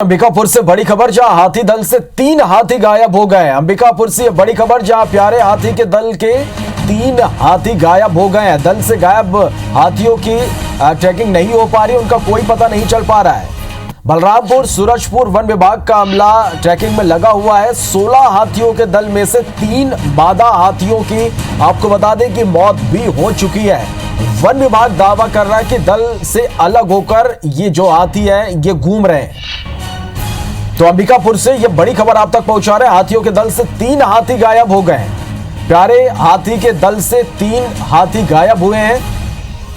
अंबिकापुर से बड़ी खबर, जहां हाथी दल से 3 हाथी गायब हो गए। अंबिकापुर से बड़ी खबर, जहां प्यारे हाथी के दल के 3 हाथी गायब हो गए हैं। दल से गायब हाथियों की ट्रैकिंग नहीं हो पा रही, उनका कोई पता नहीं चल पा रहा है। बलरामपुर सूरजपुर वन विभाग का अमला ट्रैकिंग में लगा हुआ है। 16 हाथियों के दल में से 3 मादा हाथियों की आपको बता दें कि मौत भी हो चुकी है। वन विभाग दावा कर रहा है कि दल से अलग होकर ये जो हाथी है ये घूम रहे हैं। तो अंबिकापुर से ये बड़ी खबर आप तक पहुंचा रहे हैं। हाथियों के दल से 3 हाथी गायब हो गए हैं। प्यारे हाथी के दल से 3 हाथी गायब हुए हैं।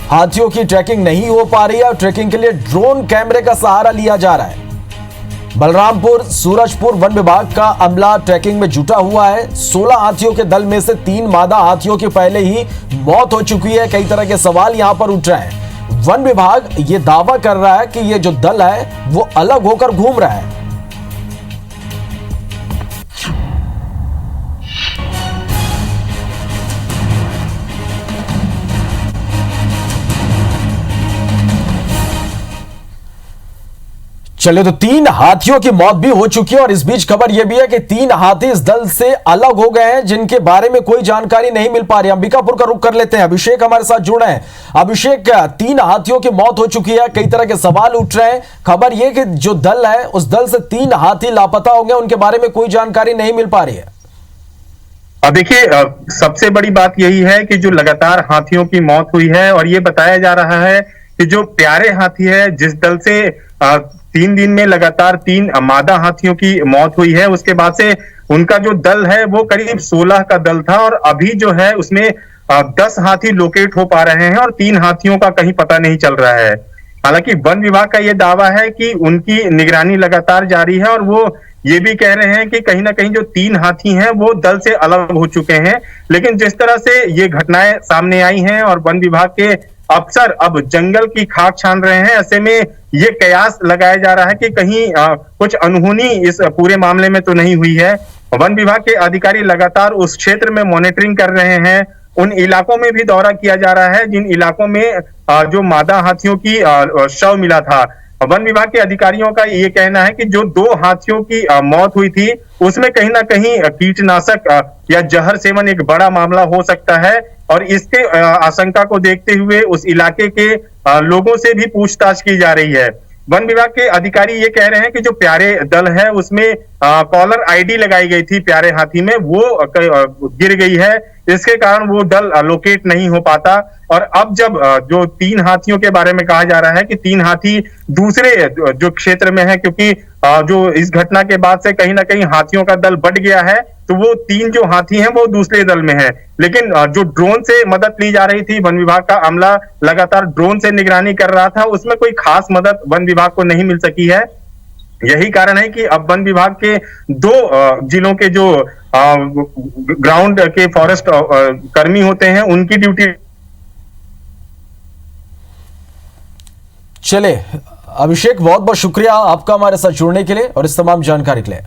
हाथियों की ट्रैकिंग नहीं हो पा रही है और ट्रैकिंग के लिए ड्रोन कैमरे का सहारा लिया जा रहा है। बलरामपुर सूरजपुर वन विभाग का अमला ट्रैकिंग में जुटा हुआ है। 16 हाथियों के दल में से 3 मादा हाथियों की पहले ही मौत हो चुकी है। कई तरह के सवाल यहां पर उठ रहे हैं। वन विभाग ये दावा कर रहा है कि ये जो दल है वो अलग होकर घूम रहा है। चलिए, तो 3 हाथियों की मौत भी हो चुकी है और इस बीच खबर यह भी है कि 3 हाथी इस दल से अलग हो गए हैं, जिनके बारे में कोई जानकारी नहीं मिल पा रही। अंबिकापुर का रुख कर लेते हैं, अभिषेक हमारे साथ जुड़े हैं। अभिषेक, 3 हाथियों की मौत हो चुकी है, कई तरह के सवाल उठ रहे हैं। खबर यह कि जो दल है उस दल से 3 हाथी लापता हो गए, उनके बारे में कोई जानकारी नहीं मिल पा रही है। देखिए, सबसे बड़ी बात यही है कि जो लगातार हाथियों की मौत हुई है और ये बताया जा रहा है कि जो प्यारे हाथी है, जिस दल से 3 दिन में लगातार 3 मादा हाथियों की मौत हुई है, उसके बाद से उनका जो दल है वो करीब 16 का दल था और अभी जो है उसमें 10 हाथी लोकेट हो पा रहे हैं और 3 हाथियों का कहीं पता नहीं चल रहा है। हालांकि वन विभाग का ये दावा है कि उनकी निगरानी लगातार जारी है और वो ये भी कह रहे हैं कि कहीं ना कहीं जो 3 हाथी हैं वो दल से अलग हो चुके हैं। लेकिन जिस तरह से ये घटनाएं सामने आई हैं और वन विभाग के अफसर अब जंगल की खाक छान रहे हैं, ऐसे में ये कयास लगाया जा रहा है कि कहीं कुछ अनहोनी इस पूरे मामले में तो नहीं हुई है। वन विभाग के अधिकारी लगातार उस क्षेत्र में मॉनिटरिंग कर रहे हैं। उन इलाकों में भी दौरा किया जा रहा है जिन इलाकों में जो मादा हाथियों की शव मिला था। वन विभाग के अधिकारियों का ये कहना है कि जो 2 हाथियों की मौत हुई थी उसमें कहीं ना कहीं कीटनाशक या जहर सेवन एक बड़ा मामला हो सकता है और इसके आशंका को देखते हुए उस इलाके के लोगों से भी पूछताछ की जा रही है। वन विभाग के अधिकारी ये कह रहे हैं कि जो प्यारे दल है उसमें कॉलर आईडी लगाई गई थी प्यारे हाथी में, वो गिर गई है, इसके कारण वो दल लोकेट नहीं हो पाता। और अब जब जो 3 हाथियों के बारे में कहा जा रहा है कि 3 हाथी दूसरे जो क्षेत्र में है, क्योंकि जो इस घटना के बाद से कहीं ना कहीं हाथियों का दल बढ़ गया है, तो वो 3 जो हाथी हैं वो दूसरे दल में है। लेकिन जो ड्रोन से मदद ली जा रही थी, वन विभाग का अमला लगातार ड्रोन से निगरानी कर रहा था, उसमें कोई खास मदद वन विभाग को नहीं मिल सकी है। यही कारण है कि अब वन विभाग के 2 जिलों के जो ग्राउंड के फॉरेस्ट कर्मी होते हैं उनकी ड्यूटी। चले अभिषेक, बहुत बहुत शुक्रिया आपका हमारे साथ जुड़ने के लिए और इस तमाम जानकारी के लिए।